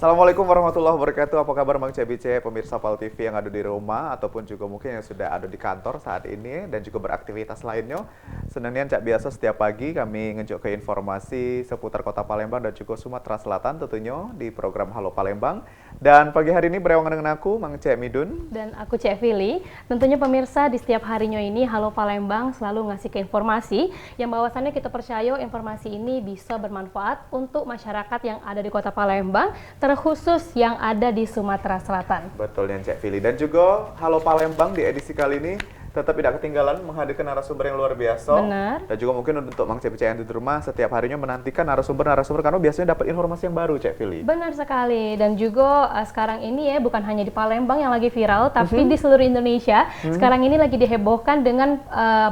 Assalamualaikum warahmatullahi wabarakatuh. Apa kabar Bang CBC, pemirsa PAL TV yang ada di rumah ataupun juga mungkin yang sudah ada di kantor saat ini dan juga beraktivitas lainnya. Senangnya cak biasa setiap pagi kami ngejuk ke informasi seputar Kota Palembang dan juga Sumatera Selatan tentunya di program Halo Palembang. Dan pagi hari ini berewangan dengan aku Mang Cek Midun dan aku Cek Vili. Tentunya pemirsa di setiap harinya ini Halo Palembang selalu ngasih ke informasi yang bahwasannya kita percaya informasi ini bisa bermanfaat untuk masyarakat yang ada di Kota Palembang, terkhusus yang ada di Sumatera Selatan. Betul yang Cek Vili. Dan juga Halo Palembang di edisi kali ini tetap tidak ketinggalan menghadirkan narasumber yang luar biasa. Benar. Dan juga mungkin untuk Mang CBC yang di rumah setiap harinya menantikan narasumber karena biasanya dapat informasi yang baru, Cek Vili. Benar sekali. Dan juga sekarang ini ya bukan hanya di Palembang yang lagi viral, tapi di seluruh Indonesia. Sekarang ini lagi dihebohkan dengan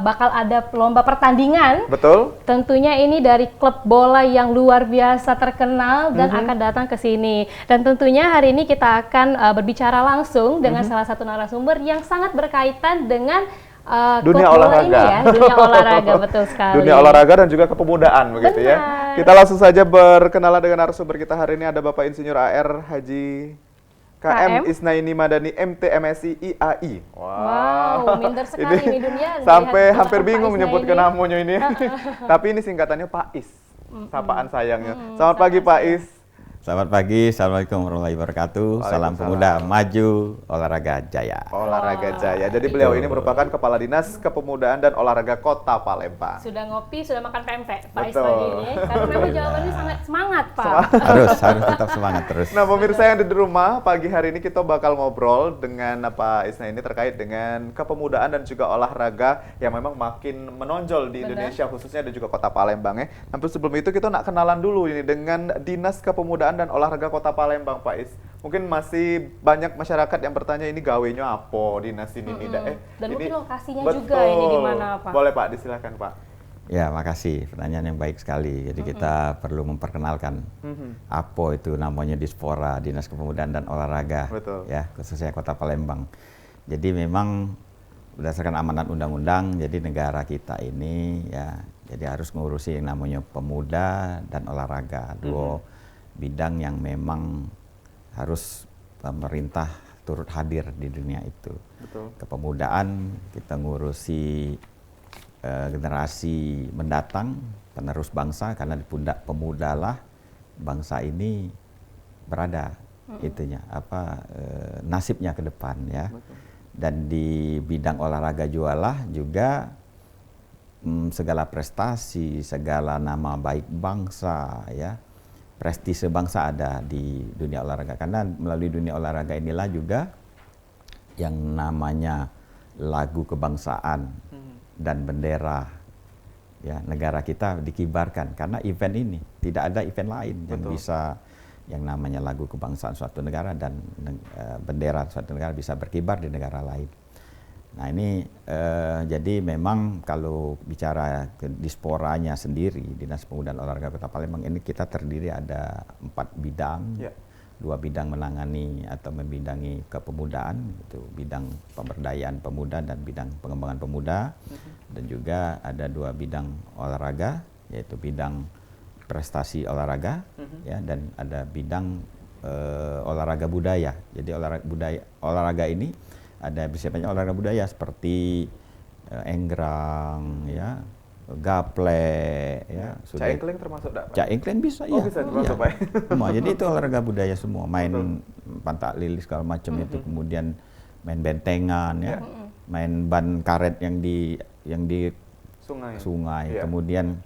bakal ada lomba pertandingan. Betul. Tentunya ini dari klub bola yang luar biasa terkenal dan akan datang ke sini. Dan tentunya hari ini kita akan berbicara langsung dengan salah satu narasumber yang sangat berkaitan dengan dunia olahraga ini ya, dunia olahraga, betul sekali. Dunia olahraga dan juga kepemudaan begitu ya. Kita langsung saja berkenalan dengan narasumber kita hari ini, ada Bapak Insinyur AR Haji KM Isnaini Madani MT MSI IAI. Wow, minder sekali ini dunia. Sampai hampir bingung menyebutkan namanya ini. Tapi ini singkatannya Pak Is. Sapaan sayangnya. Selamat pagi Pak Is. Selamat pagi, Assalamualaikum warahmatullahi wabarakatuh. Salam pemuda maju, olahraga jaya. Olahraga jaya. Jadi beliau ini merupakan Kepala Dinas Kepemudaan dan Olahraga Kota Palembang. Sudah ngopi, sudah makan pempek, Pak Is pagi ini. Karena memang jawabannya sangat semangat, Pak. Harus tetap semangat terus. Nah, pemirsa yang ada di rumah, pagi hari ini kita bakal ngobrol dengan Pak Isna ini terkait dengan kepemudaan dan juga olahraga yang memang makin menonjol di Indonesia, khususnya dan juga Kota Palembang ya. Namun sebelum itu kita nak kenalan dulu ini dengan Dinas Kepemudaan dan Olahraga Kota Palembang, Pak Is. Mungkin masih banyak masyarakat yang bertanya ini gawenya apa dinas ini Dan mungkin lokasinya betul. juga ini di mana, Pak? Boleh Pak, disilakan Pak. Ya, makasih. Pertanyaan yang baik sekali. Jadi kita perlu memperkenalkan apa itu namanya Dispora, Dinas Kepemudaan dan Olahraga. Betul. Ya, khususnya Kota Palembang. Jadi memang berdasarkan amanat undang-undang, jadi negara kita ini ya, jadi harus ngurusi yang namanya pemuda dan olahraga. Dua bidang yang memang harus pemerintah turut hadir di dunia itu. Betul. Kepemudaan kita ngurusi generasi mendatang, penerus bangsa, karena di pundak pemudalah bangsa ini berada itunya nasibnya ke depan ya. Betul. Dan di bidang olahraga jualah juga segala prestasi, segala nama baik bangsa ya, prestise bangsa ada di dunia olahraga, karena melalui dunia olahraga inilah juga yang namanya lagu kebangsaan dan bendera ya negara kita dikibarkan, karena event ini tidak ada event lain yang bisa yang namanya lagu kebangsaan suatu negara dan bendera suatu negara bisa berkibar di negara lain. Nah ini jadi memang kalau bicara Disporanya sendiri, Dinas Pemuda Olahraga Kota Palembang ini kita terdiri ada 4 bidang, 2 bidang menangani atau membidangi kepemudaan, itu bidang pemberdayaan pemuda dan bidang pengembangan pemuda, dan juga ada 2 bidang olahraga, yaitu bidang prestasi olahraga, ya, dan ada bidang olahraga budaya. Jadi olahraga ini ada siapanya olahraga budaya seperti enggrang ya, gaple ya. Caingkling termasuk enggak, Pak? Caingkling bisa ya. Bisa termasuk, Pak. Semua. Jadi itu olahraga budaya semua, main pantak lilis segala macam itu, kemudian main bentengan ya. Main ban karet yang di sungai. Kemudian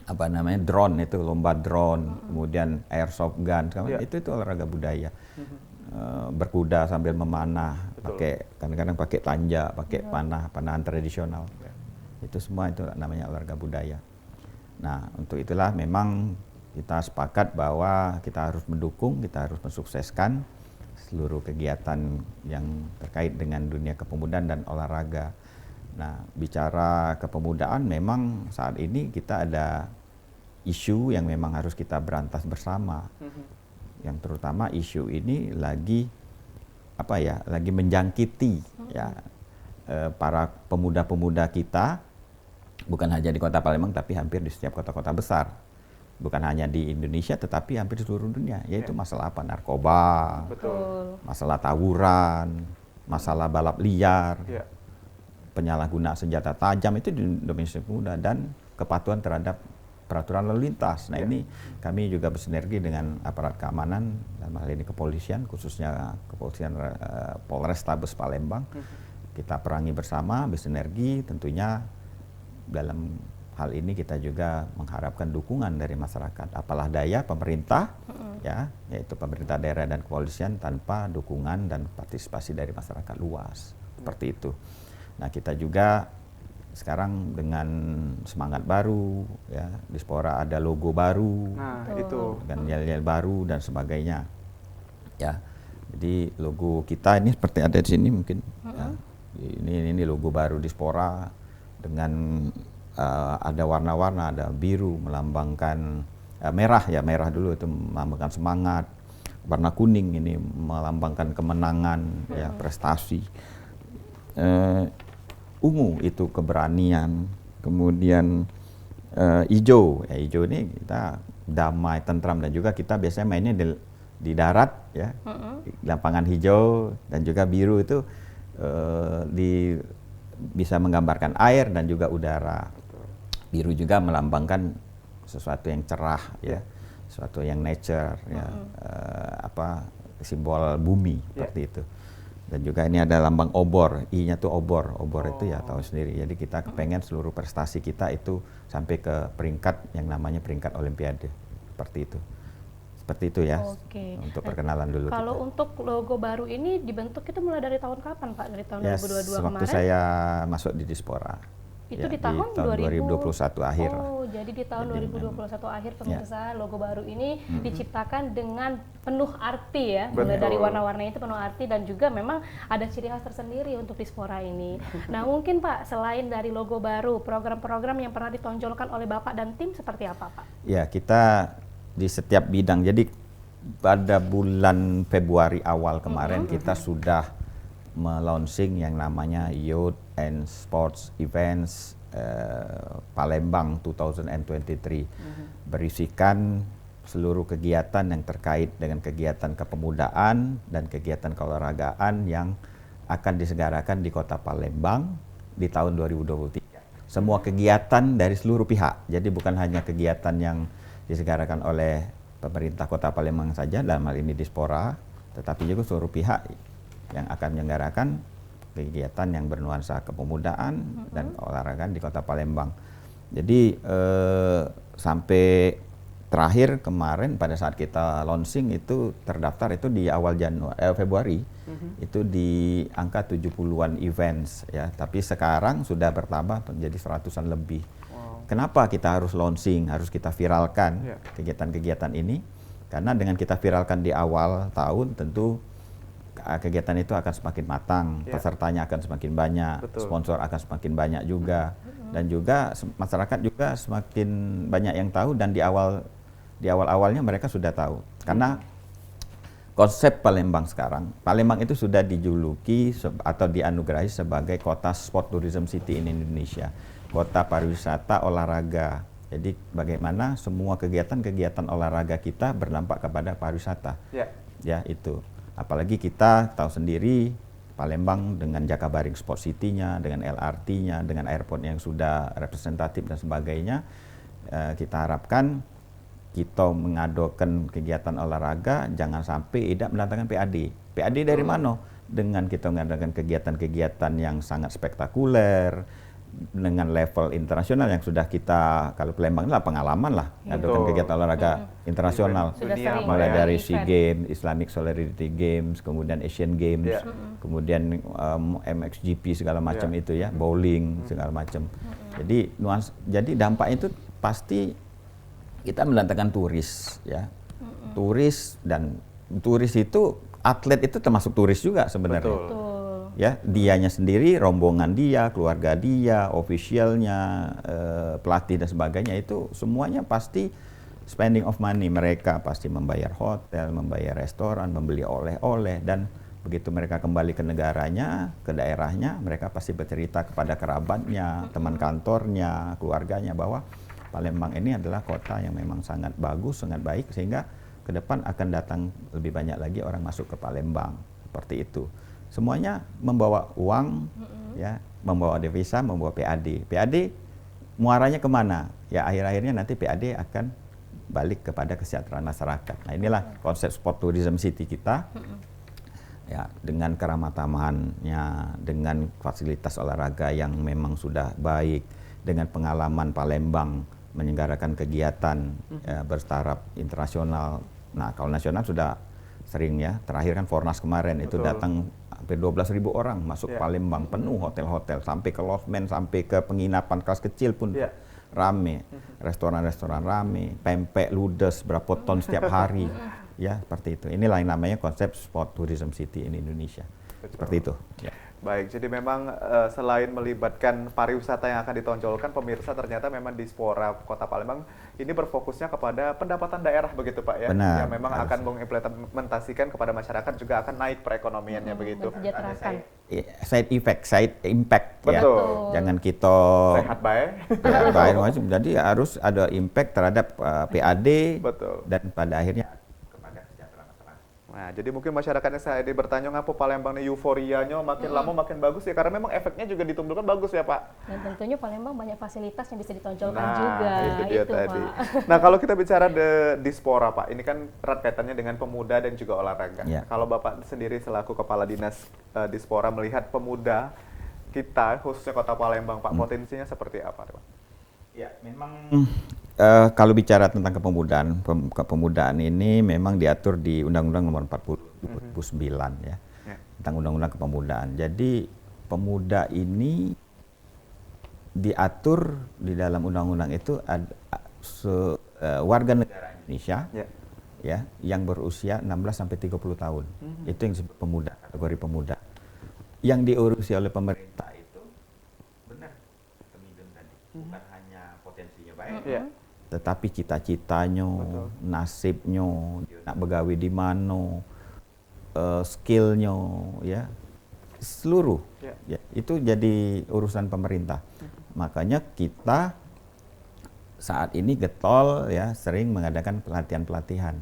apa namanya? Drone, itu lomba drone, kemudian airsoft gun, itu olahraga budaya. Berkuda sambil memanah, kadang-kadang pakai tanja, pakai panahan tradisional. Itu semua itu namanya olahraga budaya. Nah, untuk itulah memang kita sepakat bahwa kita harus mendukung, kita harus mensukseskan seluruh kegiatan yang terkait dengan dunia kepemudaan dan olahraga. Nah, bicara kepemudaan memang saat ini kita ada isu yang memang harus kita berantas bersama. Yang terutama isu ini lagi menjangkiti ya para pemuda-pemuda kita, bukan hanya di Kota Palembang tapi hampir di setiap kota-kota besar. bukan hanya di Indonesia tetapi hampir di seluruh dunia, yaitu masalah apa? Narkoba, Betul. masalah tawuran, masalah balap liar, Ya. penyalahgunaan senjata tajam itu di Indonesia muda, dan kepatuhan terhadap peraturan lalu lintas. Nah, ini kami juga bersinergi dengan aparat keamanan, dalam hal ini kepolisian, khususnya kepolisian Polrestabes Palembang. Kita perangi bersama, bersinergi. Tentunya dalam hal ini kita juga mengharapkan dukungan dari masyarakat. Apalah daya pemerintah, ya, yaitu pemerintah daerah dan kepolisian, tanpa dukungan dan partisipasi dari masyarakat luas. Seperti itu. Nah, kita juga sekarang dengan semangat baru, ya, Dispora ada logo baru, Nah, itu. dengan yel-yel baru dan sebagainya, ya. Jadi logo kita ini seperti ada di sini mungkin, ya. Ini logo baru Dispora dengan ada warna-warna, ada biru melambangkan merah, ya, merah dulu itu melambangkan semangat, warna kuning ini melambangkan kemenangan, ya, prestasi. Ungu itu keberanian, kemudian hijau, ya, hijau ini kita damai, tentram, dan juga kita biasanya mainnya di darat, ya, lapangan hijau, dan juga biru itu bisa menggambarkan air dan juga udara. Biru juga melambangkan sesuatu yang cerah, ya, sesuatu yang nature, ya, simbol bumi, seperti itu. Dan juga ini ada lambang obor, I-nya tuh obor itu ya tahu sendiri. Jadi kita kepengen seluruh prestasi kita itu sampai ke peringkat yang namanya peringkat Olimpiade, seperti itu ya. Oke. Untuk perkenalan dulu. Kalau untuk logo baru ini dibentuk itu mulai dari tahun kapan, Pak? Dari tahun 2022 waktu kemarin? saya masuk di Dispora. Itu ya, di tahun 2021 akhir. Oh, jadi di tahun 2021 akhir pemirsa, logo baru ini diciptakan dengan penuh arti, ya. Mulai dari warna-warna itu penuh arti, dan juga memang ada ciri khas tersendiri untuk Dispora ini. Nah, mungkin Pak, selain dari logo baru, program-program yang pernah ditonjolkan oleh Bapak dan tim seperti apa, Pak? Ya, kita di setiap bidang. Jadi pada bulan Februari awal kemarin kita sudah melaunching yang namanya Youth and Sports Events Palembang 2023, berisikan seluruh kegiatan yang terkait dengan kegiatan kepemudaan dan kegiatan keolahragaan yang akan diselenggarakan di Kota Palembang di tahun 2023. Semua kegiatan dari seluruh pihak, jadi bukan hanya kegiatan yang diselenggarakan oleh pemerintah Kota Palembang saja, dalam hal ini Dispora, tetapi juga seluruh pihak yang akan menyelenggarakan kegiatan yang bernuansa kepemudaan dan olahraga di Kota Palembang. Jadi sampai terakhir kemarin pada saat kita launching itu terdaftar itu di awal Februari itu di angka 70-an events, ya, tapi sekarang sudah bertambah menjadi 100-an lebih. Kenapa kita harus launching, harus kita viralkan kegiatan-kegiatan ini? Karena dengan kita viralkan di awal tahun, tentu kegiatan itu akan semakin matang, pesertanya akan semakin banyak, sponsor akan semakin banyak juga, dan juga masyarakat juga semakin banyak yang tahu, dan di awal-awalnya mereka sudah tahu. Karena konsep Palembang sekarang, Palembang itu sudah dijuluki atau dianugerahi sebagai kota sport tourism city in Indonesia, kota pariwisata olahraga. Jadi bagaimana semua kegiatan-kegiatan olahraga kita berdampak kepada pariwisata, ya itu. Apalagi kita tahu sendiri Palembang dengan Jakabaring Sport City-nya, dengan LRT-nya, dengan airport yang sudah representatif dan sebagainya, kita harapkan kita mengadokan kegiatan olahraga jangan sampai tidak mendatangkan PAD. PAD dari mana? Dengan kita mengadakan kegiatan-kegiatan yang sangat spektakuler, dengan level internasional yang sudah kita, kalau Palembang adalah pengalaman lah, mengadakan kegiatan olahraga internasional, mulai dari SEA Games, Islamic Solidarity Games, kemudian Asian Games, kemudian MXGP segala macam itu ya, bowling segala macam. Jadi dampaknya itu pasti kita mendatangkan turis, ya, turis, dan turis itu atlet itu termasuk turis juga sebenarnya. Betul. Ya, dianya sendiri, rombongan dia, keluarga dia, officialnya, pelatih dan sebagainya, itu semuanya pasti spending of money. Mereka pasti membayar hotel, membayar restoran, membeli oleh-oleh, dan begitu mereka kembali ke negaranya, ke daerahnya, mereka pasti bercerita kepada kerabatnya, teman kantornya, keluarganya bahwa Palembang ini adalah kota yang memang sangat bagus, sangat baik, sehingga ke depan akan datang lebih banyak lagi orang masuk ke Palembang, seperti itu. Semuanya membawa uang, ya, membawa devisa, membawa PAD. PAD muaranya kemana? Ya akhir-akhirnya nanti PAD akan balik kepada kesejahteraan masyarakat. Nah inilah konsep sport tourism city kita. Ya, dengan keramah-tamahannya, dengan fasilitas olahraga yang memang sudah baik, dengan pengalaman Palembang menyelenggarakan kegiatan bertaraf internasional. Nah, kalau nasional sudah sering ya. Terakhir kan Fornas kemarin itu datang hampir 12.000 orang masuk Palembang, penuh hotel-hotel, sampai ke losmen, sampai ke penginapan kelas kecil pun rame. Restoran-restoran rame, pempek, ludes, berapa ton setiap hari. Ya, seperti itu. Inilah yang namanya konsep sport tourism city in Indonesia. Seperti itu. Ya. Baik, jadi memang selain melibatkan pariwisata yang akan ditonjolkan, pemirsa ternyata memang Dispora Kota Palembang ini berfokusnya kepada pendapatan daerah begitu Pak ya? Benar. Yang memang akan mengimplementasikan kepada masyarakat juga akan naik perekonomiannya begitu. Side effect, side impact. Betul. Ya. Jangan kita sehat baik. Ya, baik macam. Jadi harus ada impact terhadap PAD. Betul. Dan pada akhirnya. Nah, jadi mungkin masyarakatnya saya bertanya ngapa Palembang ini euforianya makin lama makin bagus ya, karena memang efeknya juga ditumbuhkan bagus ya Pak. Dan tentunya Palembang banyak fasilitas yang bisa ditonjolkan Nah, juga. itu dia itu, tadi. Pak. Nah, kalau kita bicara Dispora Pak, ini kan erat kaitannya dengan pemuda dan juga olahraga. Ya. Kalau Bapak sendiri selaku Kepala Dinas Dispora melihat pemuda kita, khususnya Kota Palembang Pak, potensinya seperti apa Pak? Ya, memang kalau bicara tentang kepemudaan ini memang diatur di Undang-Undang Nomor 40 2009 ya. Tentang Undang-Undang Kepemudaan. Jadi pemuda ini diatur di dalam undang-undang itu warga negara Indonesia ya yang berusia 16 sampai 30 tahun. Itu yang disebut pemuda, kategori pemuda. Yang diurusi oleh pemerintah itu benar tadi. Bukan hanya potensinya baik, tetapi cita-citanya, nasibnya, dia nak begawe di mana, skillnya, ya seluruh, ya itu jadi urusan pemerintah. Makanya kita saat ini getol ya sering mengadakan pelatihan-pelatihan.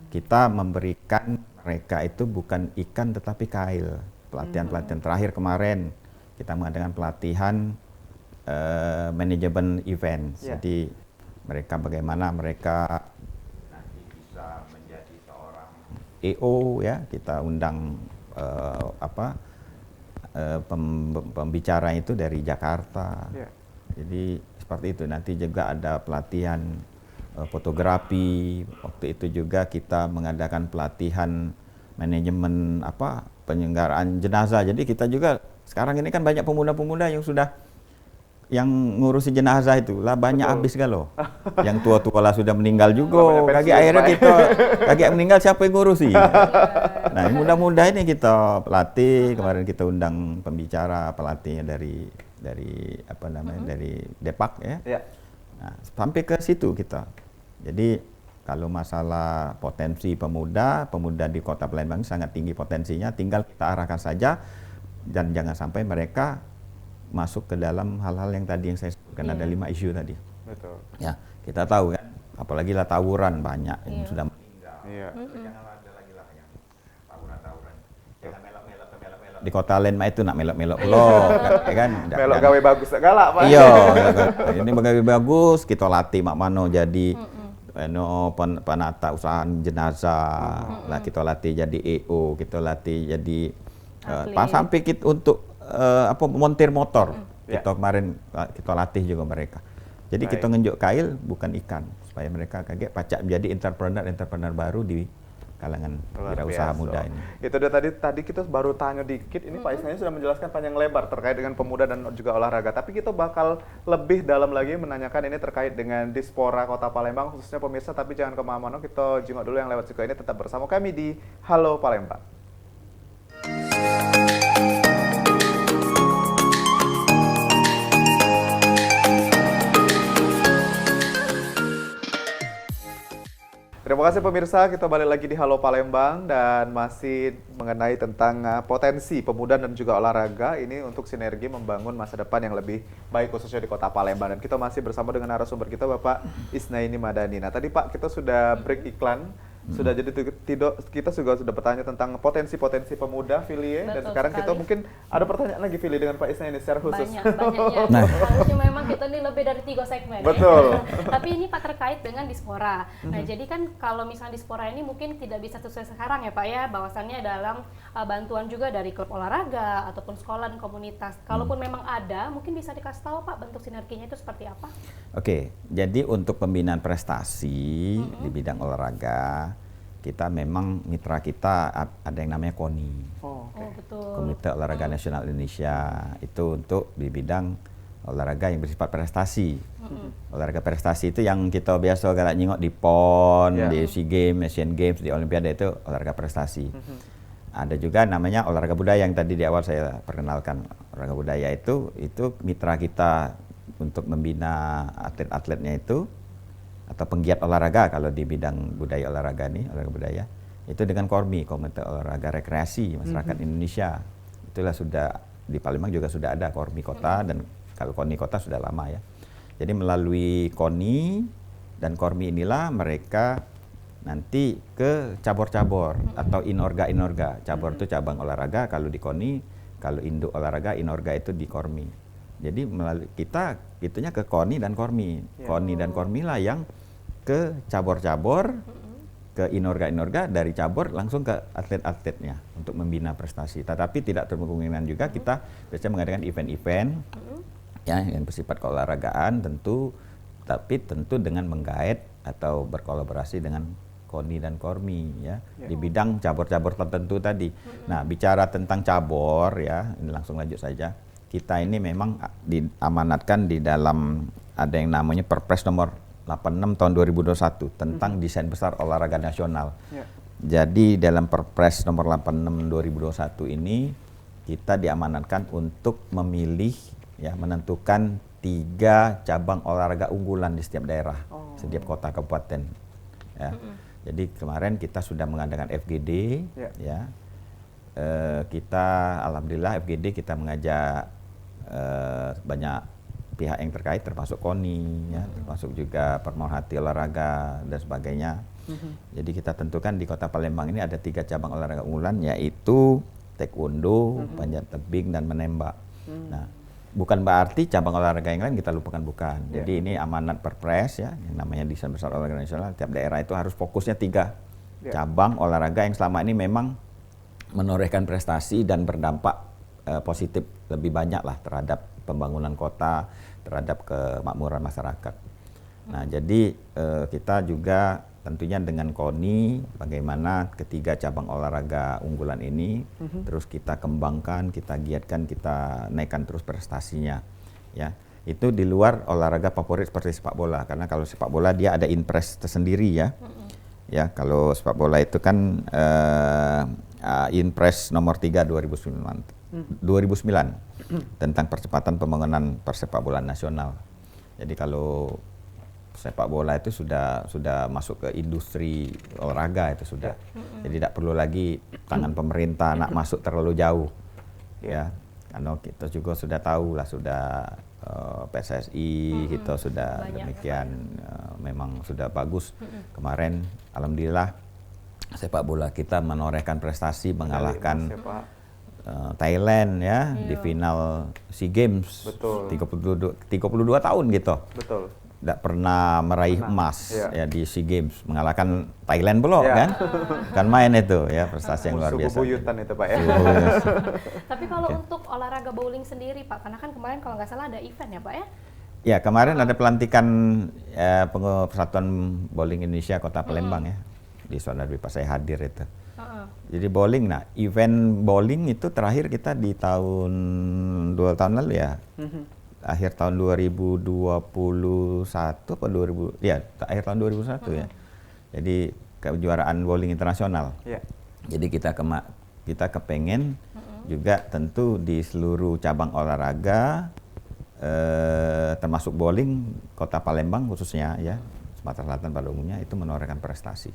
Kita memberikan mereka itu bukan ikan tetapi kail. Pelatihan-pelatihan terakhir kemarin kita mengadakan pelatihan manajemen event. Jadi mereka bagaimana mereka nanti bisa menjadi seorang EO ya. Kita undang pembicara itu dari Jakarta. Jadi seperti itu. Nanti juga ada pelatihan fotografi. Waktu itu juga kita mengadakan pelatihan manajemen penyelenggaraan jenazah. Jadi kita juga sekarang ini kan banyak pemuda-pemuda yang sudah yang ngurusi jenazah itu lah banyak habis galo. Yang tua-tua lah sudah meninggal juga. Kaki akhirnya kita kaki meninggal siapa yang ngurusi? Nah, mudah-mudahan ini kita pelatih. Kemarin kita undang pembicara pelatihnya dari dari Depak ya. Nah, sampai ke situ kita. Jadi kalau masalah potensi pemuda di Kota Palembang sangat tinggi potensinya, tinggal kita arahkan saja dan jangan sampai mereka masuk ke dalam hal-hal yang tadi yang saya sebutkan, ada 5 isu tadi. Betul. Ya, kita tahu kan, apalagi lah tawuran banyak yang sudah meninggal. Jangan ada lagi lah yang tawuran. Jangan melok-melok di Kota Palembang itu nak melok-melok loh, kan? Melok gawe bagus galak Pak. Iya, ini gawe bagus, kita latih mak mano jadi penata usaha jenazah. Lah kita latih jadi EO, kita latih jadi sampai kita untuk montir motor. Kita kemarin kita latih juga mereka. Jadi kita ngenjuk kail bukan ikan supaya mereka kaget pacak menjadi entrepreneur baru di kalangan wirausaha muda ini. Itu dia tadi kita baru tanya dikit, ini Pak Isnanya sudah menjelaskan panjang lebar terkait dengan pemuda dan juga olahraga. Tapi kita bakal lebih dalam lagi menanyakan ini terkait dengan Dispora Kota Palembang khususnya pemirsa. Tapi jangan kemana-mana, kita jenguk dulu yang lewat juga ini, tetap bersama kami di Halo Palembang. Terima kasih pemirsa, kita balik lagi di Halo Palembang dan masih mengenai tentang potensi pemuda dan juga olahraga ini untuk sinergi membangun masa depan yang lebih baik khususnya di Kota Palembang. Dan kita masih bersama dengan narasumber kita Bapak Isnaini Madani. Nah tadi Pak kita sudah break iklan, sudah jadi kita juga sudah bertanya tentang potensi-potensi pemuda Fili dan sekarang sekali. kita mungkin ada pertanyaan lagi Fili dengan Pak Isnaini secara khusus. Banyaknya. Harusnya memang kita ini lebih dari 3 segmen. Betul. Ya. Tapi ini Pak terkait dengan dispora. Nah jadi kan kalau misalnya dispora ini mungkin tidak bisa sesuai sekarang ya Pak ya, bahwasannya dalam bantuan juga dari klub olahraga ataupun sekolah dan komunitas. Kalaupun memang ada, mungkin bisa dikasih tahu Pak bentuk sinerginya itu seperti apa? Oke, jadi untuk pembinaan prestasi di bidang olahraga, kita memang mitra kita ada yang namanya KONI, Oh betul. Komite Olahraga Nasional Indonesia, itu untuk di bidang olahraga yang bersifat prestasi. Olahraga prestasi itu yang kita biasa galak nyingok di PON, di SEA Games, Asian Games, di Olimpiade, itu olahraga prestasi. Ada juga namanya olahraga budaya yang tadi di awal saya perkenalkan. Olahraga budaya itu mitra kita untuk membina atlet-atletnya itu, atau penggiat olahraga kalau di bidang budaya olahraga nih, olahraga budaya, itu dengan KORMI, Komite Olahraga Rekreasi Masyarakat Indonesia. Itulah sudah di Palembang juga sudah ada KORMI kota, dan kalau KONI kota sudah lama ya. Jadi melalui KONI dan KORMI inilah mereka nanti ke cabur-cabur atau inorga. Cabur itu cabang olahraga, kalau di KONI, kalau induk olahraga, inorga itu di KORMI. Jadi melalui kita itunya ke KONI dan KORMI. KONI dan KORMI lah yang ke cabur-cabur, ke inorga-inorga, dari cabur langsung ke atlet-atletnya untuk membina prestasi. Tetapi tidak terkemungkinan juga kita biasanya mengadakan event-event ya yang bersifat keolahragaan tentu, tapi tentu dengan menggait atau berkolaborasi dengan KONI dan KORMI ya di bidang cabur-cabur tertentu tadi. Nah, bicara tentang cabur ya, ini langsung lanjut saja. Kita ini memang diamanatkan di dalam ada yang namanya Perpres nomor 86 tahun 2021 tentang desain besar olahraga nasional. Jadi dalam Perpres nomor 86 2021 ini kita diamanatkan untuk memilih ya, menentukan 3 cabang olahraga unggulan di setiap daerah, setiap kota kabupaten. Ya. Jadi kemarin kita sudah mengadakan FGD ya. Kita alhamdulillah FGD kita mengajak banyak pihak yang terkait termasuk KONI ya, termasuk juga Pemerhati olahraga dan sebagainya. Jadi kita tentukan di Kota Palembang ini ada 3 cabang olahraga unggulan, yaitu taekwondo, panjat tebing dan menembak. Nah, bukan berarti cabang olahraga yang lain kita lupakan, bukan. Jadi ini amanat Perpres ya, yang namanya desain besar olahraga nasional. Tiap daerah itu harus fokusnya 3 cabang olahraga yang selama ini memang menorehkan prestasi dan berdampak positif lebih banyak lah terhadap pembangunan kota, terhadap kemakmuran masyarakat. Nah, jadi kita juga tentunya dengan KONI bagaimana ketiga cabang olahraga unggulan ini terus kita kembangkan, kita giatkan, kita naikkan terus prestasinya. Ya, itu di luar olahraga favorit seperti sepak bola, karena kalau sepak bola dia ada impres tersendiri ya. Ya, kalau sepak bola itu kan Impres nomor 3 2009 tentang percepatan pembangunan persepak bola nasional. Jadi kalau sepak bola itu sudah masuk ke industri olahraga itu sudah. Jadi tidak perlu lagi tangan pemerintah nak masuk terlalu jauh. Ya, karena kita juga sudah tahu lah, sudah PSSI kita sudah demikian memang sudah bagus. Kemarin alhamdulillah sepak bola kita menorehkan prestasi mengalahkan Thailand ya di final SEA Games. Betul. 32 tahun gitu. Betul. Tidak pernah meraih emas ya di SEA Games, mengalahkan Thailand pula kan. Kan main itu ya, prestasi yang luar biasa. Buyutan itu Pak ya. Tapi kalau untuk olahraga bowling sendiri Pak, karena kan kemarin kalau nggak salah ada event ya Pak ya? Ya, kemarin ada pelantikan Persatuan Bowling Indonesia Kota Palembang ya. Di Saudara Dwi pas saya hadir itu. Jadi bowling, nah event bowling itu terakhir kita di tahun 2 tahun lalu ya. Akhir tahun 2021 atau 2000 ya, akhir tahun 2021 ya. Jadi kejuaraan bowling internasional. Jadi kita kepengen juga tentu di seluruh cabang olahraga termasuk bowling Kota Palembang khususnya ya. Sumatera Selatan pada umumnya itu menorehkan prestasi.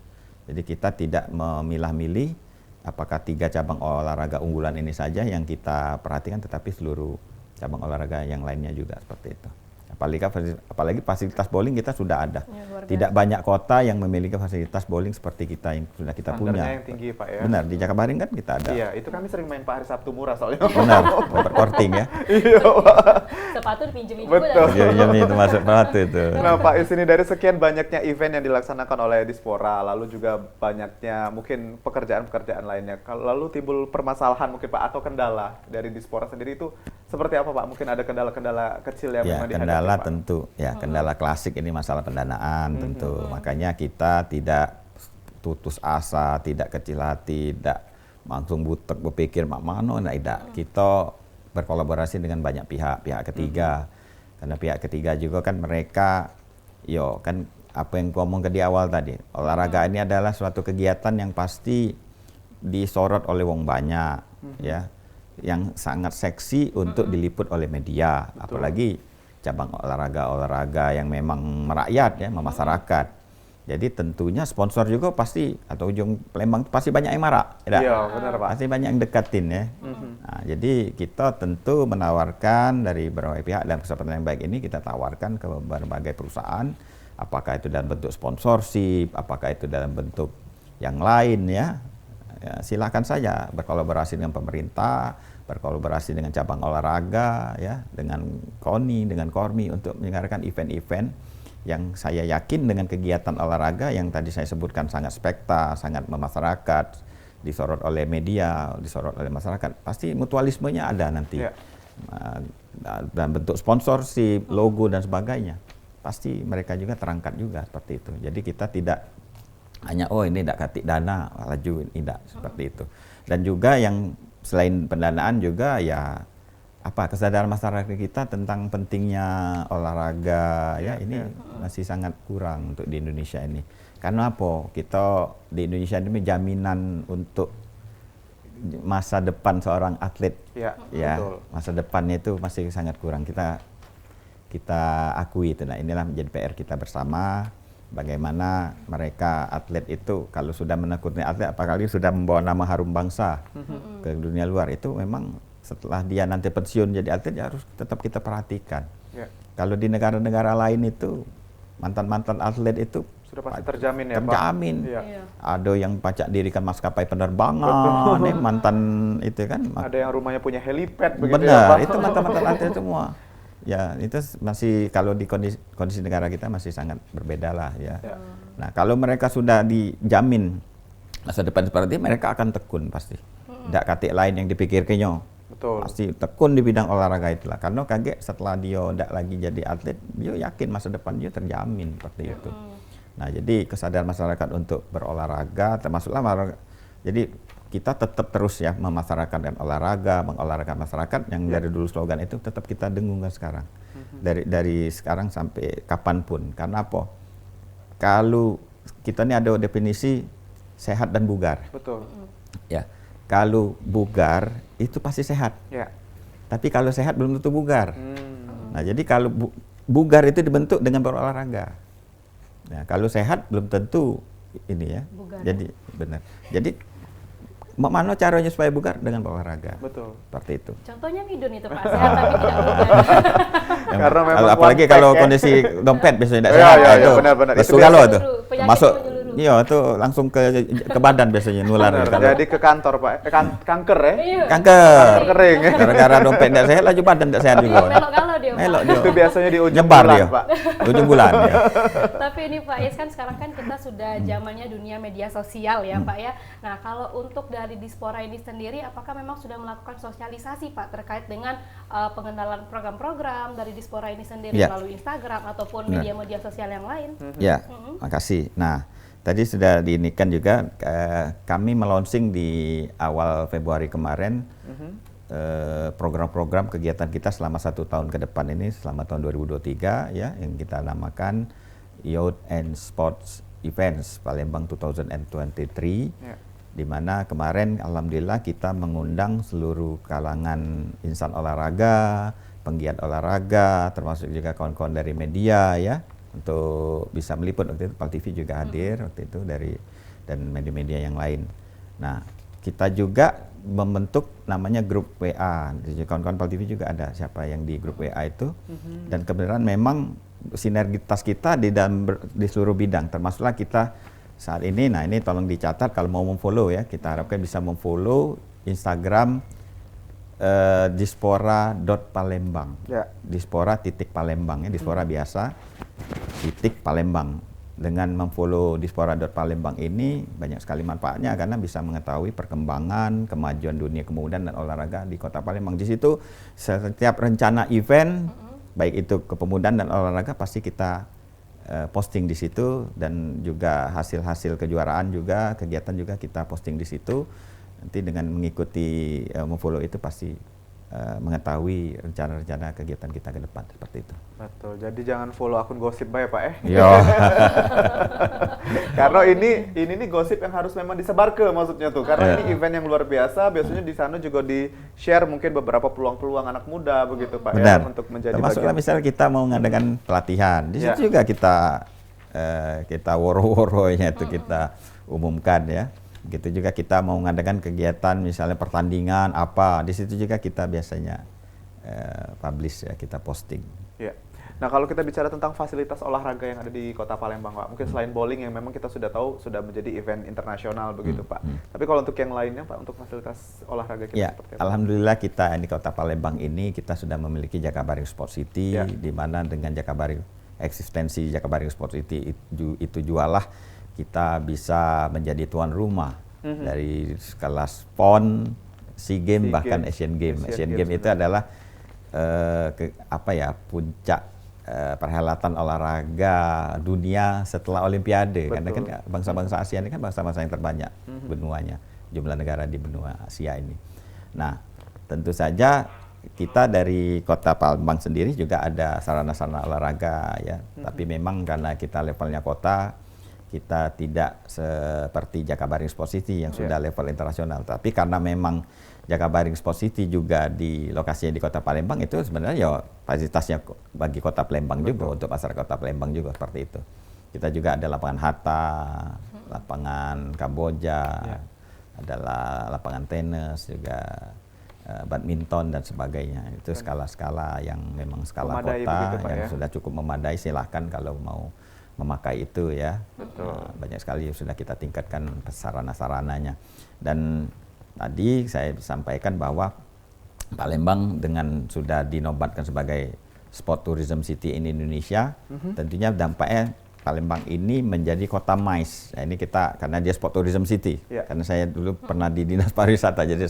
Jadi kita tidak memilah-milih apakah 3 cabang olahraga unggulan ini saja yang kita perhatikan, tetapi seluruh cabang olahraga yang lainnya juga seperti itu. Apalagi fasilitas bowling kita sudah ada. Ya, Tidak banyak kota yang memiliki fasilitas bowling seperti kita yang sudah kita Standarnya punya. yang tinggi Pak ya. Benar, di Jakabaring kan kita ada. Iya, itu kami sering main Pak hari Sabtu murah soalnya. Benar, overcourting ya. Iya Pak. Sepatu dipinjemin juga. Betul. Iya, itu masuk sepatu itu. Nah Pak Is, ini dari sekian banyaknya event yang dilaksanakan oleh Dispora, lalu juga banyaknya mungkin pekerjaan-pekerjaan lainnya, lalu timbul permasalahan mungkin Pak atau kendala dari Dispora sendiri itu seperti apa Pak? Mungkin ada kendala-kendala kecil yang Ya, memang dihadapi kendala Pak? tentu. Ya, kendala klasik ini masalah pendanaan tentu. Makanya kita tidak putus asa, tidak kecil hati, tidak langsung butek berpikir mana tidak. Kita berkolaborasi dengan banyak pihak ketiga. Karena pihak ketiga juga kan mereka kan apa yang ngomong ke di awal tadi. Olahraga ini adalah suatu kegiatan yang pasti disorot oleh wong banyak ya. Yang sangat seksi untuk diliput oleh media, apalagi cabang olahraga yang memang merakyat ya, memasyarakat. Jadi tentunya sponsor juga pasti atau ujung Palembang pasti banyak yang marah, ya? Iya, benar Pak. Pasti banyak yang dekatin ya. Nah, jadi kita tentu menawarkan dari berbagai pihak dan kesempatan yang baik ini kita tawarkan ke berbagai perusahaan, apakah itu dalam bentuk sponsorship, apakah itu dalam bentuk yang lain ya. Ya, silakan saja berkolaborasi dengan pemerintah, berkolaborasi dengan cabang olahraga, ya, dengan KONI, dengan KORMI untuk menyelenggarakan event-event yang saya yakin dengan kegiatan olahraga yang tadi saya sebutkan sangat spekta, sangat memasyarakat, disorot oleh media, disorot oleh masyarakat, pasti mutualismenya ada nanti. Ya. Dan bentuk sponsorship, logo dan sebagainya, pasti mereka juga terangkat juga seperti itu. Jadi kita tidak hanya ini tidak katik dana laju, tidak seperti itu. Dan juga yang selain pendanaan juga ya kesadaran masyarakat kita tentang pentingnya olahraga ya ini masih sangat kurang untuk di Indonesia ini. Karena apa? Kita di Indonesia ini jaminan untuk masa depan seorang atlet Ya, ya betul. masa depannya itu masih sangat kurang. Kita akui itu. Nah, inilah menjadi PR kita bersama. Bagaimana mereka atlet itu kalau sudah menekuni atlet, apalagi sudah membawa nama harum bangsa ke dunia luar, itu memang setelah dia nanti pensiun jadi atlet ya harus tetap kita perhatikan. Ya. Kalau di negara-negara lain itu mantan-mantan atlet itu Sudah pasti terjamin ya Pak? terjamin. Iya. Ada yang pacak dirikan maskapai penerbangan, mantan itu kan. Ada yang rumahnya punya helipad begitu ya Benar, Pak? itu mantan-mantan atlet semua. Ya, itu masih kalau di kondisi negara kita masih sangat berbeda lah ya. Ya. Nah, kalau mereka sudah dijamin masa depan seperti ini, mereka akan tekun pasti. Tidak katik lain yang dipikirkannya. Betul. Pasti tekun di bidang olahraga itulah. Karena kaget setelah dia tidak lagi jadi atlet, dia yakin masa depan dia terjamin seperti itu. Nah, jadi kesadaran masyarakat untuk berolahraga, termasuklah jadi kita tetap terus ya memasyarakatkan olahraga, mengolaragakan masyarakat yang dari dulu slogan itu tetap kita dengungkan sekarang. Dari sekarang sampai kapanpun. Karena apa? Kalau kita ini ada definisi sehat dan bugar. Betul. Ya. Kalau bugar itu pasti sehat. Ya. Tapi kalau sehat belum tentu bugar. Nah, jadi kalau bugar itu dibentuk dengan berolahraga. Nah, kalau sehat belum tentu ini ya. Bugar. Jadi benar. Jadi mana caranya supaya bugar dengan berolahraga? Betul. Seperti itu. Contohnya Midun itu Pak, sehat tapi tidak bugar. Karena memang apalagi one kalau pack ya. kondisi dompet biasanya tidak Iya, sehat. iya, itu benar-benar. Itu Besugalo biasa tuh. penyakit Masuk menyeluruh. iya itu langsung ke badan biasanya nular. Benar, Kalau jadi ke kantor Pak. Kanker ya? Iya. kanker. Kering ya. Gara-gara dompet tidak sehat, laju badan tidak sehat juga. Melok kalau dia Pak. Melok dia. Itu biasanya di ujung Nyebar bulan dia. Pak. Ujung bulan ya. Tapi ini Pak Is kan sekarang kan kita sudah zamannya dunia media sosial ya Pak ya. Nah kalau untuk dari Dispora ini sendiri, apakah memang sudah melakukan sosialisasi Pak terkait dengan pengenalan program-program dari Dispora ini sendiri Ya. melalui Instagram ataupun Benar. media-media sosial yang lain? Ya, makasih. Nah, tadi sudah diinikan juga kami melonsing di awal Februari kemarin program-program kegiatan kita selama 1 tahun ke depan ini, selama tahun 2023 ya, yang kita namakan Youth and Sports Events Palembang 2023, Ya. di mana kemarin alhamdulillah kita mengundang seluruh kalangan insan olahraga, penggiat olahraga, termasuk juga kawan-kawan dari media ya. untuk bisa meliput. Waktu itu Pal TV juga hadir waktu itu dan media-media yang lain. Nah, kita juga membentuk namanya grup WA. Jadi kawan-kawan Pal TV juga ada siapa yang di grup WA itu. Dan kebenaran memang sinergitas kita di seluruh bidang, termasuklah kita saat ini. Nah, ini tolong dicatat kalau mau memfollow ya. Kita harapkan bisa memfollow Instagram dispora.palembang. Ya. Dispora.palembang ya, dispora biasa _Palembang. Dengan memfollow dispora.palembang ini banyak sekali manfaatnya karena bisa mengetahui perkembangan, kemajuan dunia kemudaan dan olahraga di Kota Palembang. Di situ setiap rencana event baik itu kepemudaan dan olahraga pasti kita posting di situ, dan juga hasil-hasil kejuaraan juga, kegiatan juga kita posting di situ. Nanti dengan mengikuti memfollow itu pasti mengetahui rencana-rencana kegiatan kita ke depan seperti itu. Betul. Jadi jangan follow akun gosip ya Pak Iya. Karena ini nih gosip yang harus memang disebar ke maksudnya tuh. Karena ini event yang luar biasa, biasanya di sana juga di-share mungkin beberapa peluang-peluang anak muda begitu Pak. Benar. Ya, untuk menjadi termasuklah bagian. misalnya kita mau mengadakan pelatihan, di situ juga kita woro-woronya itu kita umumkan ya. Begitu juga kita mau mengadakan kegiatan misalnya pertandingan apa, di situ juga kita biasanya publish ya, kita posting. Ya. Nah, kalau kita bicara tentang fasilitas olahraga yang ada di Kota Palembang Pak, mungkin selain bowling yang memang kita sudah tahu sudah menjadi event internasional begitu Pak. Tapi kalau untuk yang lainnya Pak, untuk fasilitas olahraga kita Ya, seperti apa? alhamdulillah kita di Kota Palembang ini kita sudah memiliki Jakabaring Sport City, di mana dengan eksistensi Jakabaring Sport City itu jualah kita bisa menjadi tuan rumah dari kelas PON, SEA Games, bahkan Asian Games. Asian Games itu adalah puncak perhelatan olahraga dunia setelah Olimpiade. Betul. Karena kan bangsa-bangsa Asia ini kan bangsa-bangsa yang terbanyak benuanya, jumlah negara di benua Asia ini. Nah, tentu saja kita dari Kota Palembang sendiri juga ada sarana-sarana olahraga ya. Tapi memang karena kita levelnya kota, kita tidak seperti Jakabaring Sport City yang sudah level internasional. Tapi karena memang Jakabaring Sport City juga di lokasinya di Kota Palembang, itu sebenarnya ya fasilitasnya bagi Kota Palembang juga, untuk masyarakat Kota Palembang juga seperti itu. Kita juga ada lapangan Hatta, lapangan Kamboja, adalah lapangan tenis juga, badminton dan sebagainya. Itu skala-skala yang memang skala memadai kota begitu, Pak, yang ya? sudah cukup memadai. Silahkan kalau mau memakai itu ya. Betul. Banyak sekali sudah kita tingkatkan sarana-sarananya. Dan tadi saya sampaikan bahwa Palembang dengan sudah dinobatkan sebagai Sport Tourism City in Indonesia, tentunya dampaknya Palembang ini menjadi kota MICE. Nah, ini kita karena dia Sport Tourism City. Karena saya dulu pernah di Dinas Pariwisata, jadi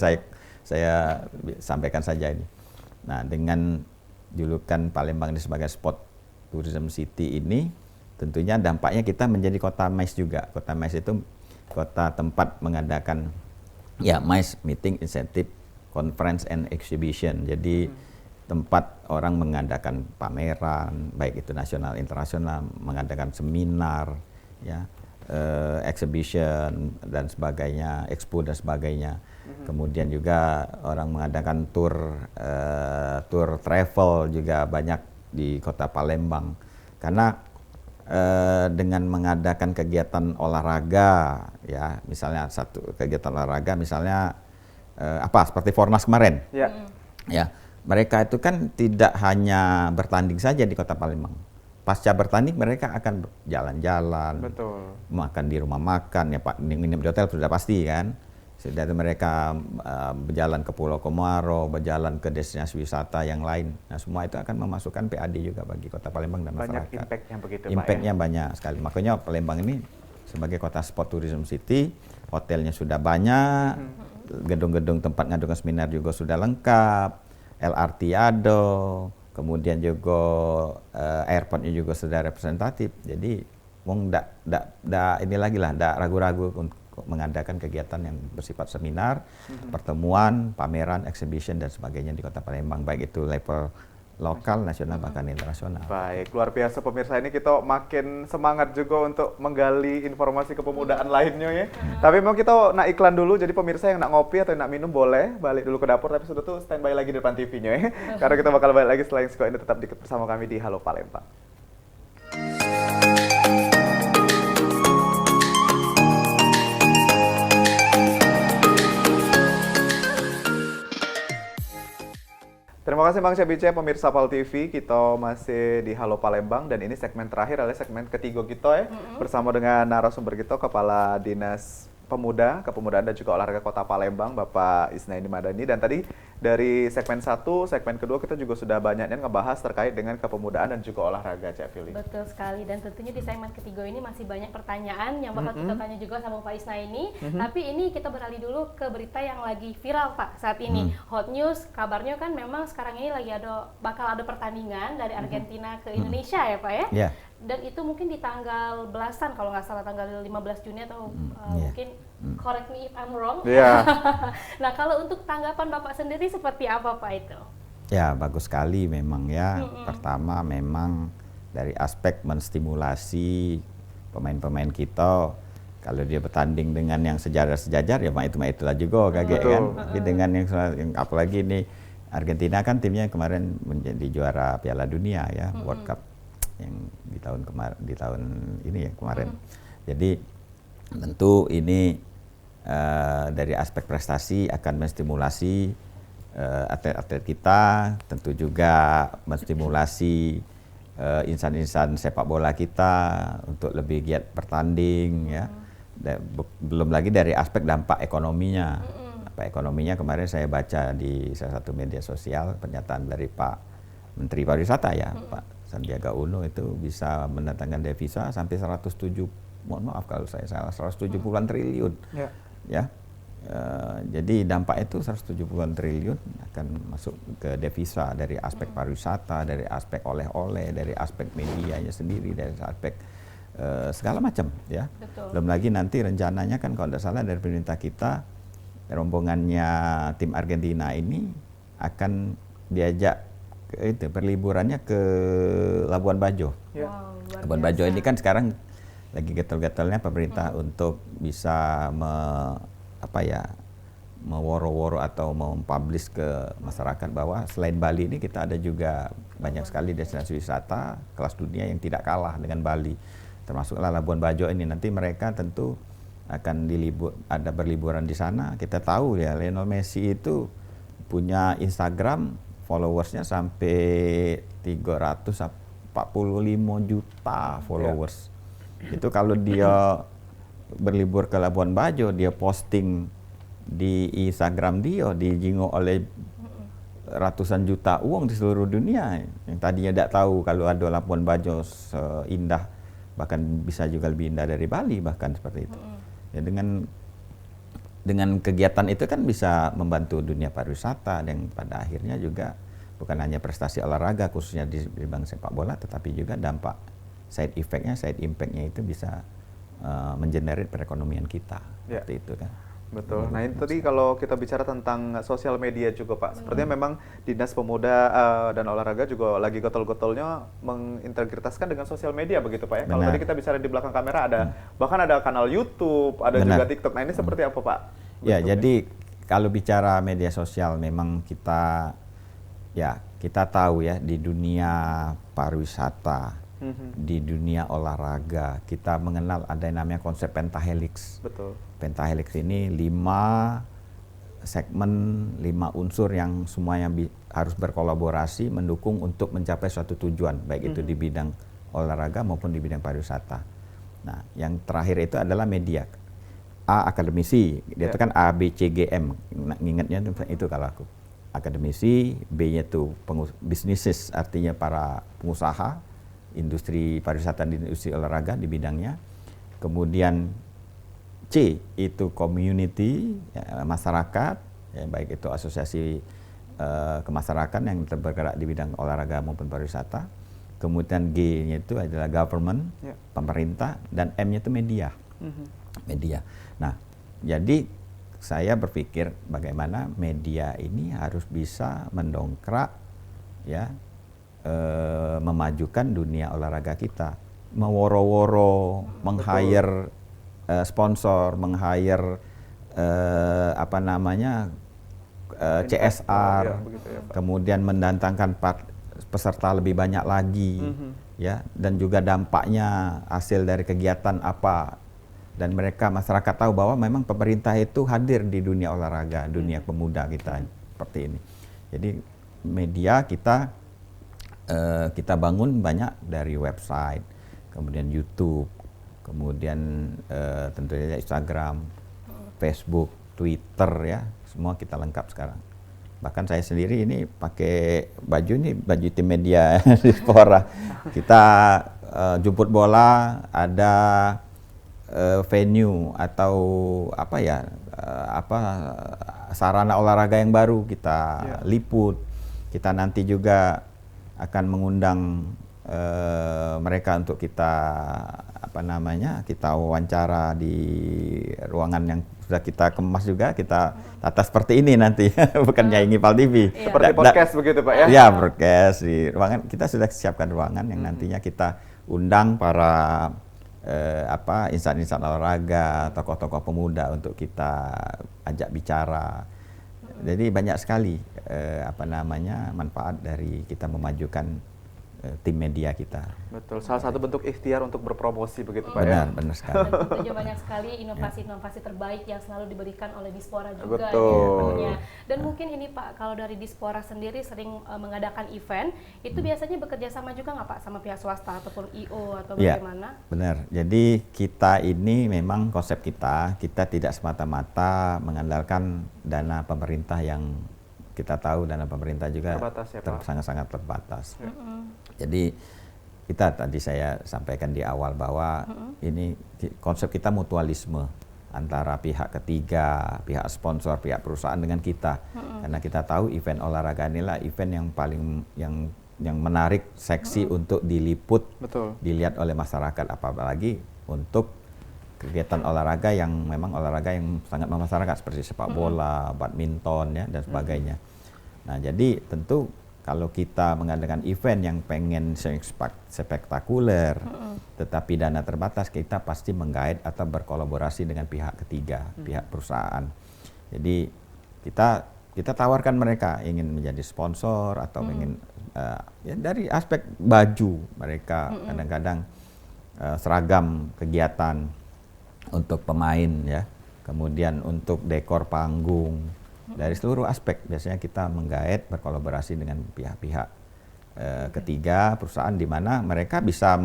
saya sampaikan saja ini. Nah, dengan julukan Palembang ini sebagai Sport Tourism City ini, tentunya dampaknya kita menjadi kota MICE juga. Kota MICE itu kota tempat mengadakan MICE, Meeting, Incentive, Conference and Exhibition. Jadi tempat orang mengadakan pameran, baik itu nasional, internasional, mengadakan seminar, ya, exhibition dan sebagainya, expo dan sebagainya. Kemudian juga orang mengadakan tour travel juga banyak di Kota Palembang. Karena dengan mengadakan kegiatan olahraga, ya, misalnya satu kegiatan olahraga, misalnya seperti Fornas kemarin, ya, mereka itu kan tidak hanya bertanding saja di Kota Palembang. Pasca bertanding mereka akan jalan-jalan, makan di rumah makan, ya Pak, nginep di hotel sudah pasti kan. Sudah itu mereka berjalan ke Pulau Komaro, berjalan ke destinasi wisata yang lain. Nah, semua itu akan memasukkan PAD juga bagi Kota Palembang dan masyarakat. Banyak impact-nya begitu, Impact-nya Pak, ya? banyak sekali. Makanya Palembang ini sebagai kota Sport Tourism City, hotelnya sudah banyak, gedung-gedung tempat ngadakan seminar juga sudah lengkap, LRT ada, kemudian juga airportnya juga sudah representatif. Jadi ini lagi lah, ndak ragu-ragu untuk mengadakan kegiatan yang bersifat seminar, pertemuan, pameran, exhibition dan sebagainya di Kota Palembang, baik itu level lokal, nasional, bahkan internasional. Baik, luar biasa pemirsa, ini kita makin semangat juga untuk menggali informasi kepemudaan lainnya ya. Tapi memang kita nak iklan dulu, jadi pemirsa yang nak ngopi atau nak minum boleh balik dulu ke dapur, tapi sudah tuh standby lagi di depan TV-nya ya. Karena kita bakal balik lagi setelah yang ini, tetap bersama kami di Halo Palembang. Terima kasih Bang Cebice, pemirsa PAL TV. Kita masih di Halo Palembang dan ini segmen terakhir adalah segmen ketiga kita ya. Bersama dengan narasumber kita, Kepala Dinas Pemuda, Kepemudaan dan juga Olahraga Kota Palembang, Bapak Isnaini Madani. Dan tadi dari segmen 1, segmen kedua kita juga sudah banyaknya ngebahas terkait dengan kepemudaan dan juga olahraga, Cak Fili. Betul sekali, dan tentunya di segmen ketiga ini masih banyak pertanyaan yang bakal kita tanya juga sama Pak Isnaini. Tapi ini kita beralih dulu ke berita yang lagi viral Pak saat ini. Hot news, kabarnya kan memang sekarang ini lagi bakal ada pertandingan dari Argentina ke Indonesia ya Pak ya? Yeah. Dan itu mungkin di tanggal belasan, kalau nggak salah tanggal 15 Juni atau mungkin correct me if I'm wrong. Yeah. Nah, kalau untuk tanggapan Bapak sendiri seperti apa Pak itu? Ya, bagus sekali memang ya. Pertama memang dari aspek menstimulasi pemain-pemain kita, kalau dia bertanding dengan yang sejajar ya itulah juga kaget kan. Tapi dengan yang apalagi ini Argentina kan timnya kemarin menjadi juara Piala Dunia ya, World Cup yang di tahun ini ya kemarin. Jadi tentu ini dari aspek prestasi akan menstimulasi atlet-atlet kita, tentu juga menstimulasi insan-insan sepak bola kita untuk lebih giat bertanding ya. Belum lagi dari aspek dampak ekonominya. Dampak ekonominya kemarin saya baca di salah satu media sosial pernyataan dari Pak Menteri Pariwisata ya, Pak Sandiaga Uno, itu bisa mendatangkan devisa sampai 170-an triliun. Ya. Jadi dampak itu 170-an triliun akan masuk ke devisa dari aspek pariwisata, dari aspek oleh-oleh, dari aspek medianya sendiri, dari aspek segala macam ya. Betul. Belum lagi nanti rencananya kan kalau tidak salah dari pemerintah kita, rombongannya tim Argentina ini akan diajak perliburannya ke Labuan Bajo. Wow, Labuan Bajo ini kan sekarang lagi gatal-gatalnya pemerintah untuk bisa meworo-woro atau mempublish ke masyarakat bahwa selain Bali ini kita ada juga banyak sekali destinasi wisata kelas dunia yang tidak kalah dengan Bali. Termasuklah Labuan Bajo ini. Nanti mereka tentu akan ada berliburan di sana. Kita tahu ya Lionel Messi itu punya Instagram followersnya sampai 345 juta followers. Itu kalau dia berlibur ke Labuan Bajo, dia posting di Instagram dia, dijingok oleh ratusan juta uang di seluruh dunia. Yang tadinya tidak tahu kalau ada Labuan Bajo seindah, bahkan bisa juga lebih indah dari Bali, bahkan seperti itu. Ya, dengan kegiatan itu kan bisa membantu dunia pariwisata yang pada akhirnya juga bukan hanya prestasi olahraga khususnya di bidang sepak bola, tetapi juga dampak side impactnya itu bisa mengenerate perekonomian kita. Seperti itu kan. Betul. Nah ini tadi kalau kita bicara tentang sosial media juga Pak, sepertinya memang Dinas Pemuda dan Olahraga juga lagi gotol-gotolnya mengintegritaskan dengan sosial media begitu Pak ya. Kalau tadi kita bicara di belakang kamera ada bahkan ada kanal YouTube, ada juga TikTok. Nah ini seperti apa Pak? Ya, jadi kalau bicara media sosial memang kita tahu ya di dunia pariwisata, di dunia olahraga kita mengenal ada yang namanya konsep pentahelix. Betul. Pentahelix ini 5 segmen, 5 unsur yang semuanya harus berkolaborasi mendukung untuk mencapai suatu tujuan, baik itu di bidang olahraga maupun di bidang pariwisata. Nah, yang terakhir itu adalah media. A, akademisi, dia itu kan A, B, C, G, M. Nah, ingatnya itu kalau aku. Akademisi, B-nya itu businesses, artinya para pengusaha, industri pariwisata dan industri olahraga di bidangnya. Kemudian C itu community, ya, masyarakat, ya, baik itu asosiasi kemasyarakatan yang bergerak di bidang olahraga maupun pariwisata. Kemudian G-nya itu adalah government, pemerintah, dan M-nya itu media. Media. Nah, jadi saya berpikir bagaimana media ini harus bisa mendongkrak, ya, memajukan dunia olahraga kita, meworo-woro, meng-hire sponsor, meng-hire CSR, kemudian mendatangkan peserta lebih banyak lagi, ya, dan juga dampaknya hasil dari kegiatan apa, dan mereka masyarakat tahu bahwa memang pemerintah itu hadir di dunia olahraga, dunia pemuda kita seperti ini. Jadi media kita kita bangun banyak dari website, kemudian YouTube, kemudian tentu saja Instagram, Facebook, Twitter ya, semua kita lengkap sekarang. Bahkan saya sendiri ini pakai baju tim media Dispora. Kita jemput bola, ada venue atau sarana olahraga yang baru kita liput. Kita nanti juga akan mengundang mereka untuk kita kita wawancara di ruangan yang sudah kita kemas juga, kita tata seperti ini nanti, bukan nyanyi Pal TV. Seperti podcast begitu Pak ya? Ya, broadcast di ruangan. Kita sudah siapkan ruangan yang nantinya kita undang para insan-insan olahraga, tokoh-tokoh pemuda untuk kita ajak bicara. Jadi banyak sekali manfaat dari kita memajukan tim media kita. Betul, salah satu bentuk ikhtiar untuk berpromosi begitu Pak ya? Benar sekali. Dan tentunya banyak sekali inovasi-inovasi terbaik yang selalu diberikan oleh Dispora juga. Betul. Ya. Dan mungkin ini Pak, kalau dari Dispora sendiri sering mengadakan event, itu biasanya bekerja sama juga nggak Pak sama pihak swasta ataupun IO atau bagaimana? Benar. Jadi kita ini memang konsep kita tidak semata-mata mengandalkan dana pemerintah yang kita tahu dana pemerintah juga sangat-sangat terbatas. Jadi kita tadi saya sampaikan di awal bahwa ini konsep kita mutualisme antara pihak ketiga, pihak sponsor, pihak perusahaan dengan kita. Karena kita tahu event olahraga inilah event yang paling yang menarik, seksi untuk diliput, dilihat oleh masyarakat, apalagi untuk kegiatan olahraga yang memang olahraga yang sangat memasyarakat seperti sepak bola, badminton ya dan sebagainya. Nah, jadi tentu kalau kita mengadakan event yang pengen spektakuler, tetapi dana terbatas, kita pasti menggait atau berkolaborasi dengan pihak ketiga, pihak perusahaan. Jadi kita tawarkan mereka ingin menjadi sponsor atau ingin ya dari aspek baju mereka kadang-kadang seragam kegiatan untuk pemain ya, kemudian untuk dekor panggung. Dari seluruh aspek biasanya kita menggait berkolaborasi dengan pihak-pihak ketiga perusahaan di mana mereka bisa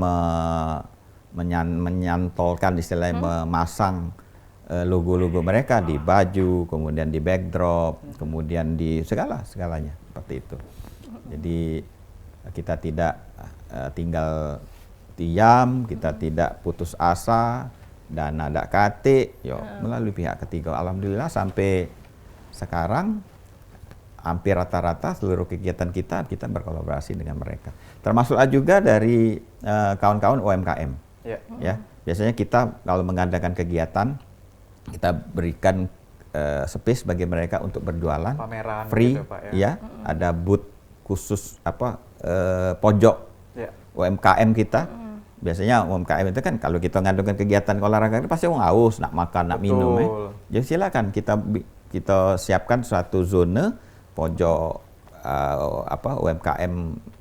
menyantolkan istilahnya memasang logo-logo mereka di baju, kemudian di backdrop, kemudian di segalanya seperti itu. Jadi kita tidak tinggal diam, kita tidak putus asa dan ada kate melalui pihak ketiga. Alhamdulillah sampai sekarang hampir rata-rata seluruh kegiatan kita berkolaborasi dengan mereka. Termasuk juga dari kawan-kawan UMKM. Ya, biasanya kita kalau mengadakan kegiatan kita berikan space bagi mereka untuk berjualan, pameran free, gitu, Pak, ya. Ada booth khusus pojok UMKM kita. Biasanya UMKM itu kan kalau kita ngadakan kegiatan olahraga itu pasti haus, nak makan, nak minum. Jadi silakan kita siapkan suatu zona pojok UMKM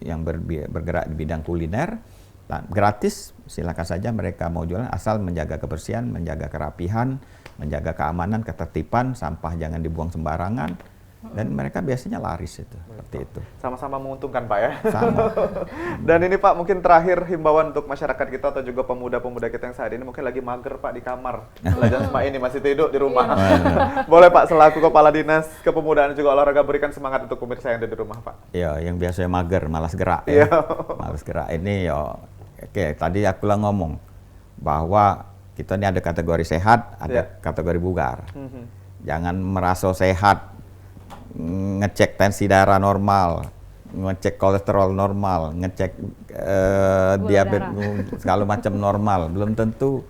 yang bergerak di bidang kuliner. Nah, gratis, silakan saja mereka mau jualan asal menjaga kebersihan, menjaga kerapihan, menjaga keamanan, ketertiban, sampah jangan dibuang sembarangan. Dan mereka biasanya laris itu, seperti itu. Sama-sama menguntungkan Pak ya. Sama. Dan ini Pak mungkin terakhir himbauan untuk masyarakat kita atau juga pemuda-pemuda kita yang saat ini mungkin lagi mager Pak di kamar. Belajar sama ini masih tidur di rumah. Boleh Pak selaku Kepala Dinas Kepemudaan juga Olahraga berikan semangat untuk pemirsa yang ada di rumah Pak. Ya, yang biasanya mager, malas gerak ya. Malas gerak ini oke, tadi aku lah ngomong bahwa kita ini ada kategori sehat, ada kategori bugar. Jangan merasa sehat, ngecek tensi darah normal, ngecek kolesterol normal, ngecek diabetes segala macam normal, belum tentu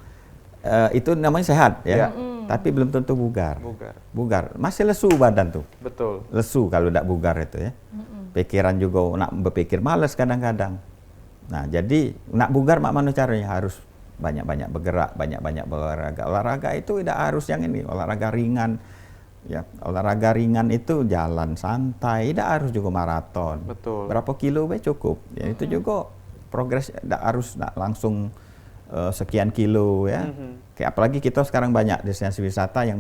itu namanya sehat ya. Tapi belum tentu bugar. Bugar. Masih lesu badan tuh. Betul. Lesu kalau tidak bugar itu ya. Pikiran juga nak berpikir malas kadang-kadang. Nah, jadi nak bugar mana caranya? Harus banyak-banyak bergerak, banyak-banyak berolahraga. Olahraga itu tidak harus yang ini, olahraga ringan. Ya, olahraga ringan itu jalan santai, tidak harus juga maraton. Betul. Berapa kilo cukup. Ya, itu juga progres, tidak harus langsung sekian kilo ya. Kayak apalagi kita sekarang banyak destinasi wisata yang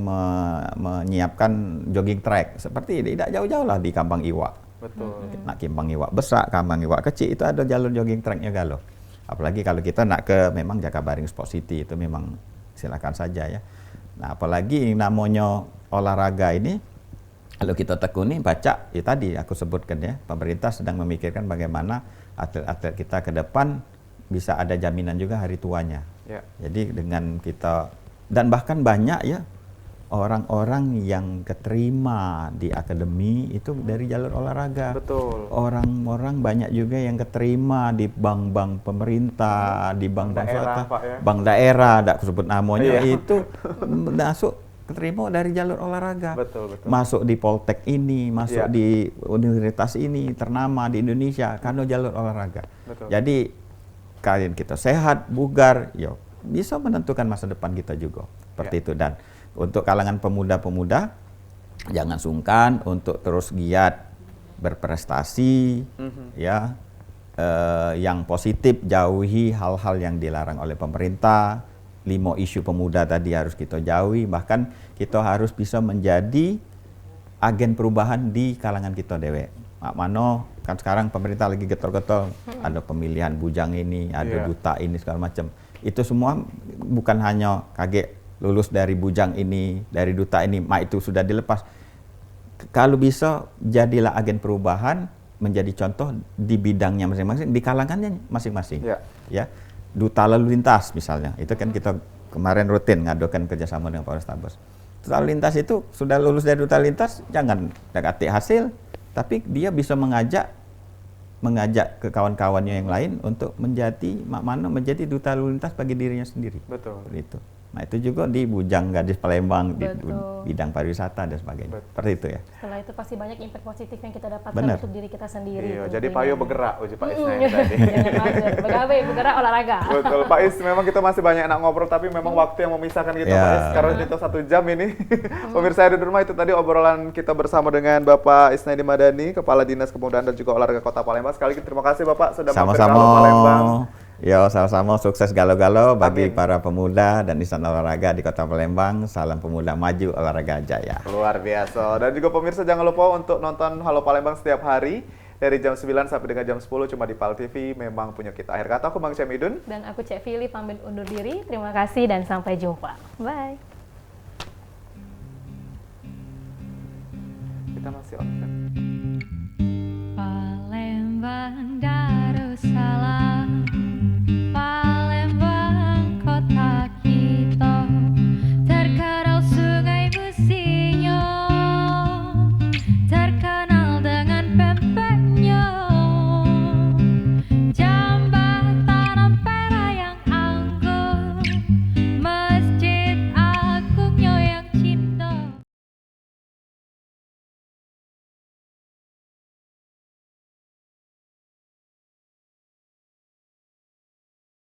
menyiapkan jogging track seperti ini, tidak jauh-jauh lah di Kampang Iwa. Betul. Nak kimbang iwak besar, kambang iwak kecil, itu ada jalur jogging tracknya galo. Apalagi kalau kita nak ke memang Jakabaring Sport City, itu memang silakan saja ya. Nah, apalagi namanya olahraga ini, kalau kita tekuni baca, ya tadi aku sebutkan ya, pemerintah sedang memikirkan bagaimana atlet-atlet kita ke depan bisa ada jaminan juga hari tuanya. Ya. Jadi dengan kita, dan bahkan banyak ya orang-orang yang keterima di akademi itu dari jalur olahraga. Betul. Orang-orang banyak juga yang keterima di bank-bank pemerintah, di bank-bank daerah, swasta, Pak, ya. bank daerah, tidak sebut namanya, Iya. itu masuk keterima dari jalur olahraga. Betul, betul. Masuk di Poltek ini, masuk Iya. di universitas ini, ternama di Indonesia karena jalur olahraga. Betul. Jadi kalian kita sehat, bugar, yo bisa menentukan masa depan kita juga. Seperti Ya. itu. Dan untuk kalangan pemuda-pemuda, jangan sungkan untuk terus giat berprestasi, ya, yang positif, jauhi hal-hal yang dilarang oleh pemerintah. 5 isu pemuda tadi harus kita jauhi, bahkan kita harus bisa menjadi agen perubahan di kalangan kita dewek. Mak Mano, kan sekarang pemerintah lagi getol-getol, ada pemilihan bujang ini, ada Iya. duta ini segala macam. Itu semua bukan hanya kaget lulus dari bujang ini, dari duta ini, itu sudah dilepas. Kalau bisa jadilah agen perubahan, menjadi contoh di bidangnya masing-masing, di kalangannya masing-masing. Ya. Ya, duta lalu lintas misalnya, itu kan kita kemarin rutin ngadakan kerjasama dengan Polrestabes. Duta lalu lintas itu sudah lulus dari duta lalu lintas, jangan dekati hasil, tapi dia bisa mengajak ke kawan-kawannya yang lain untuk menjadi menjadi duta lalu lintas bagi dirinya sendiri. Betul. Seperti itu. Nah, itu juga di Bujang Gadis Palembang, di Betul. bidang pariwisata dan sebagainya. Betul. Seperti itu ya. Setelah itu pasti banyak impact positif yang kita dapatkan Benar. untuk diri kita sendiri. Iya, tentunya. jadi Payo bergerak, uji Pak Isna ini tadi. Jangan mager, begawe, bergerak olahraga. Betul, Pak Is, memang kita masih banyak nak ngobrol, tapi memang waktu yang memisahkan kita, Ya. Pak Is. Karena kita 1 jam ini. Pemirsa yang ada di rumah, itu tadi obrolan kita bersama dengan Bapak Isnaidi Madani, Kepala Dinas Kepemudaan dan juga Olahraga Kota Palembang. Sekali lagi terima kasih Bapak sudah mampir ke Halo Palembang. Sama-sama. Yo, sama-sama sukses galau-galau bagi Amin. para pemuda dan insan olahraga di Kota Palembang. Salam pemuda maju, olahraga jaya. Luar biasa. Dan juga pemirsa jangan lupa untuk nonton Halo Palembang setiap hari dari jam 9 sampai dengan jam 10 cuma di PAL TV. Memang punya kita. Akhir kata aku Bang Cemidun. Dan aku Cek Fili pamit undur diri. Terima kasih dan sampai jumpa. Bye. Kita masih on. Palembang Darussalam.